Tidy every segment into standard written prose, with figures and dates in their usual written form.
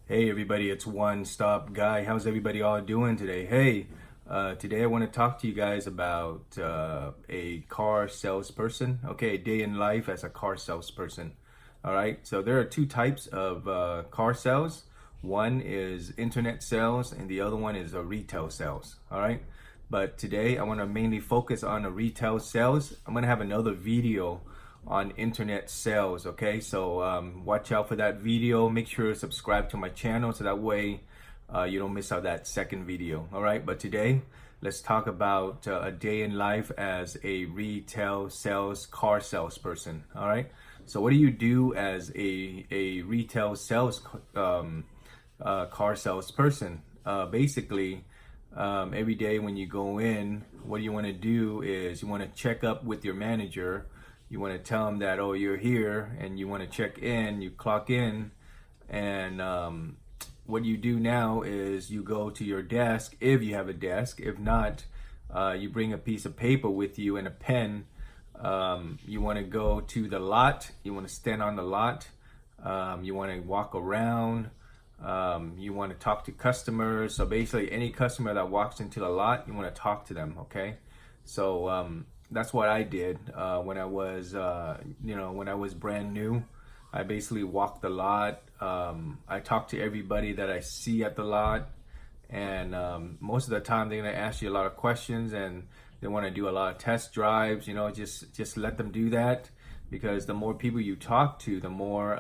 Hey everybody, it's One Stop Guy. How's everybody all doing today? Hey, today I want to talk to you guys about a car salesperson. Okay, a day in life as a car salesperson. All right, so there are two types of car sales. One is internet sales, and the other one is a retail sales. All right, but today I want to mainly focus on a retail sales. I'm gonna have another video on internet sales. Okay, so watch out for that video. Make sure to subscribe to my channel so that way you don't miss out that second video. All right, but today let's talk about a day in life as a retail sales car salesperson. All right, so what do you do as a retail sales car salesperson? Basically, every day when you go in, what you want to do is you want to check up with your manager. You want to tell them that, oh, you're here, and you want to check in, you clock in, and what you do now is you go to your desk, if you have a desk. If not, you bring a piece of paper with you and a pen. You want to go to the lot, you want to stand on the lot, you want to walk around, you want to talk to customers. So basically any customer that walks into the lot, you want to talk to them. Okay, so that's what I did when I was, when I was brand new. I basically walked the lot. I talked to everybody that I see at the lot, and most of the time they're gonna ask you a lot of questions, and they want to do a lot of test drives. Just let them do that, because the more people you talk to, the more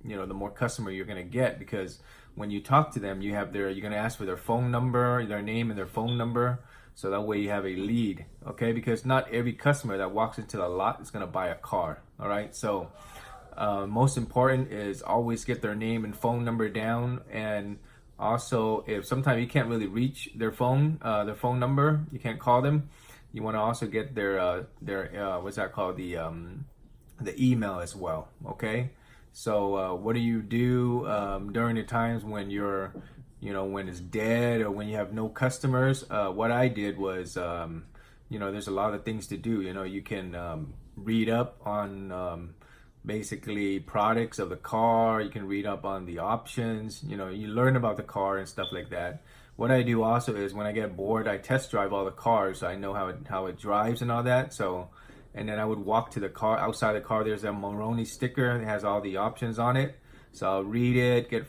the more customer you're gonna get. Because when you talk to them, you're gonna ask for their phone number, their name, and their phone number. So that way you have a lead, okay? Because not every customer that walks into the lot is gonna buy a car, all right? So most important is always get their name and phone number down. And also, if sometimes you can't really reach their phone number, you can't call them, you wanna also get their what's that called, the email as well, okay? So what do you do during the times when when it's dead or when you have no customers? What I did was, there's a lot of things to do. You can read up on basically products of the car. You can read up on the options. You learn about the car and stuff like that. What I do also is when I get bored, I test drive all the cars, so I know how it drives and all that. So, and then I would walk to the car. Outside the car, there's a Moroni sticker that has all the options on it. So I'll read it, get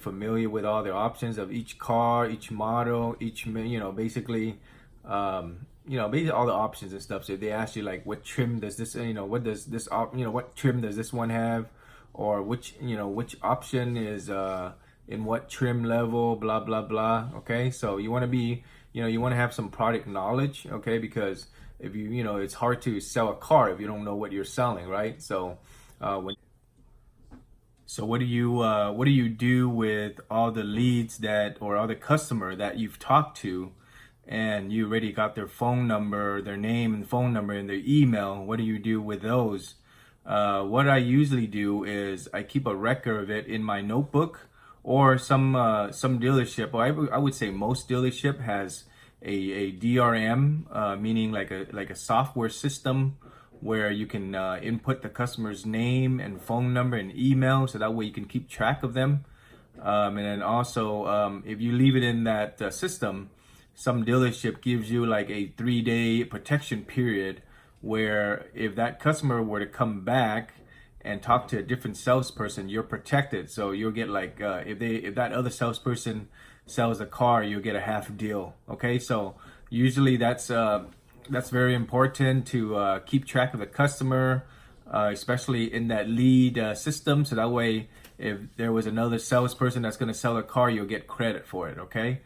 familiar with all the options of each car, each model, basically basically all the options and stuff. So if they ask you like, what trim does this, what trim does this one have, or which option is in what trim level, blah blah blah. Okay, so you want to be, you want to have some product knowledge, okay? Because if it's hard to sell a car if you don't know what you're selling, right? So what do you do with all the leads or all the customer that you've talked to, and you already got their phone number, their name and phone number, and their email? What do you do with those? What I usually do is I keep a record of it in my notebook, or some dealership, or I would say most dealership has a DRM, meaning like a software system where you can input the customer's name and phone number and email, so that way you can keep track of them. And then also, if you leave it in that system, some dealership gives you like a 3-day protection period, where if that customer were to come back and talk to a different salesperson, you're protected. So you'll get like, if that other salesperson sells a car, you'll get a half deal. Okay, so usually that's very important to keep track of the customer, especially in that lead system. So that way, if there was another salesperson that's going to sell a car, you'll get credit for it. Okay,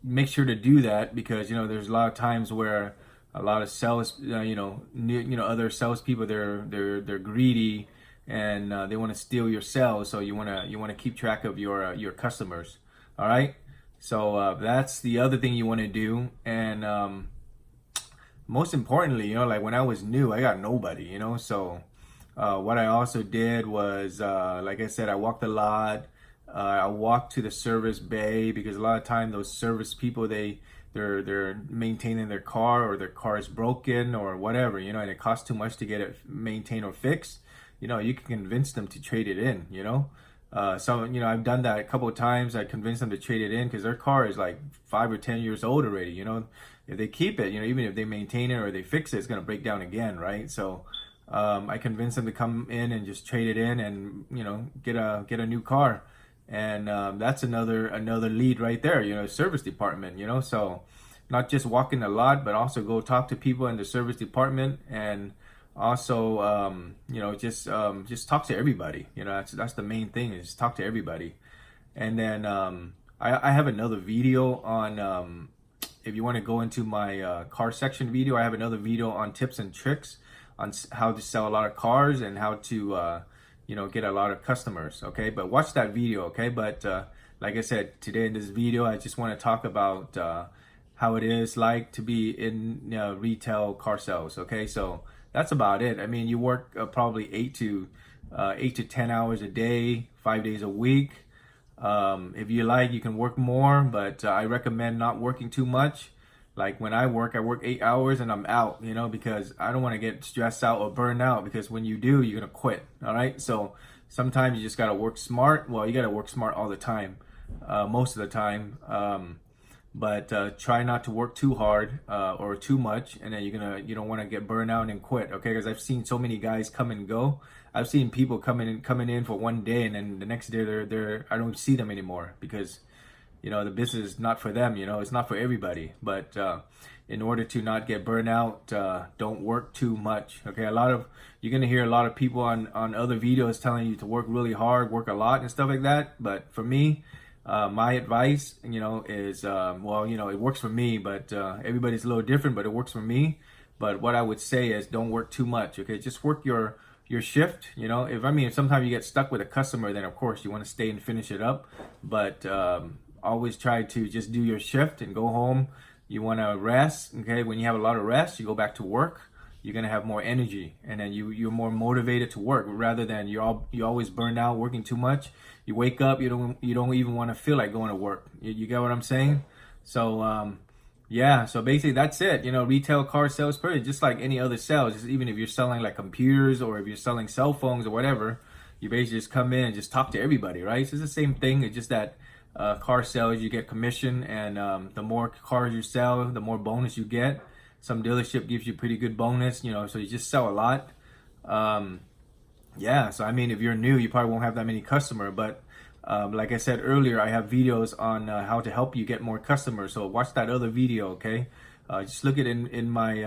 make sure to do that, because there's a lot of times where a lot of other salespeople, they're greedy, and they want to steal your sales. So you want to keep track of your customers. All right. So that's the other thing you want to do. And most importantly, like when I was new, I got nobody, so what I also did was, like I said, I walked a lot. I walked to the service bay, because a lot of time those service people, they're maintaining their car, or their car is broken or whatever, and it costs too much to get it maintained or fixed. You can convince them to trade it in. Some, I've done that a couple of times. I convinced them to trade it in because their car is like 5 or 10 years old already. If they keep it, even if they maintain it or they fix it, it's gonna break down again, right? So I convinced them to come in and just trade it in and get a new car, and that's another lead right there. Service department. So not just walk in the lot, but also go talk to people in the service department, and also just talk to everybody. That's the main thing, is talk to everybody. And then I have another video on if you want to go into my car section video. I have another video on tips and tricks on how to sell a lot of cars and how to get a lot of customers. Okay, but watch that video. Okay, but like I said, today in this video I just want to talk about how it is like to be in retail car sales. Okay, so that's about it. I mean, you work probably 8 to 10 hours a day, 5 days a week. If you like, you can work more, but I recommend not working too much. Like when I work 8 hours and I'm out, because I don't want to get stressed out or burned out, because when you do, you're going to quit. All right. So sometimes you just got to work smart. Well, you got to work smart all the time, most of the time. But try not to work too hard or too much, and then you don't want to get burned out and quit. Okay, because I've seen so many guys come and go. I've seen people coming in for one day, and then the next day they're I don't see them anymore, because the business is not for them. It's not for everybody. But in order to not get burned out, don't work too much. Okay, you're gonna hear a lot of people on other videos telling you to work really hard, work a lot, and stuff like that. But for me, my advice, is it works for me, but everybody's a little different, but it works for me. But what I would say is don't work too much. Okay, just work your shift. If sometimes you get stuck with a customer, then of course you want to stay and finish it up. But always try to just do your shift and go home. You want to rest. Okay, when you have a lot of rest, you go back to work. You're gonna have more energy, and then you're more motivated to work, rather than you're always burned out working too much. You wake up, you don't even want to feel like going to work. You get what I'm saying? So yeah, so basically that's it. Retail car salesperson, just like any other sales, just even if you're selling like computers or if you're selling cell phones or whatever, you basically just come in and just talk to everybody, right? So it's the same thing. It's just that car sales, you get commission, and the more cars you sell, the more bonus you get. Some dealership gives you pretty good bonus, so you just sell a lot. Yeah, so I mean, if you're new, you probably won't have that many customers, but like I said earlier, I have videos on how to help you get more customers. So watch that other video, okay? Just look at it in my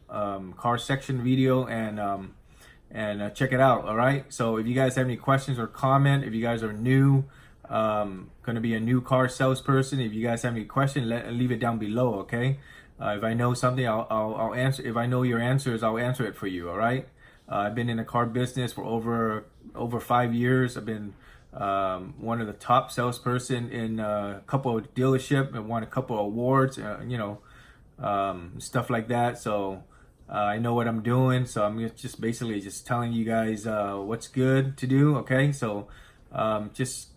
car section video, and check it out. All right. So if you guys have any questions or comment, if you guys are new, gonna be a new car salesperson, if you guys have any questions, leave it down below, okay? If I know something, I'll answer. If I know your answers, I'll answer it for you. All right. I've been in the car business for over 5 years. I've been one of the top salesperson in a couple of dealership and won a couple of awards. Stuff like that. So I know what I'm doing. So I'm just basically just telling you guys what's good to do. Okay. So just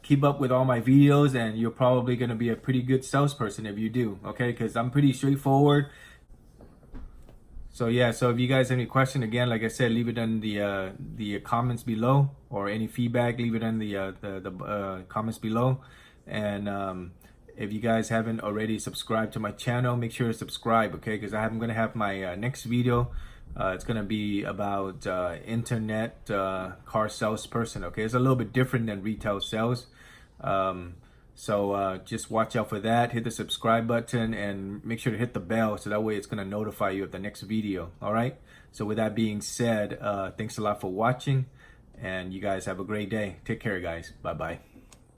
keep up with all my videos, and you're probably going to be a pretty good salesperson if you do. Okay, because I'm pretty straightforward. So yeah, so if you guys have any question, again, like I said, leave it in the comments below, or any feedback, leave it in the comments below. And if you guys haven't already subscribed to my channel, make sure to subscribe, okay? Because I'm going to have my next video. It's going to be about internet car salesperson, okay? It's a little bit different than retail sales. So just watch out for that. Hit the subscribe button and make sure to hit the bell, so that way it's going to notify you of the next video. All right? So with that being said, thanks a lot for watching, and you guys have a great day. Take care, guys. Bye-bye.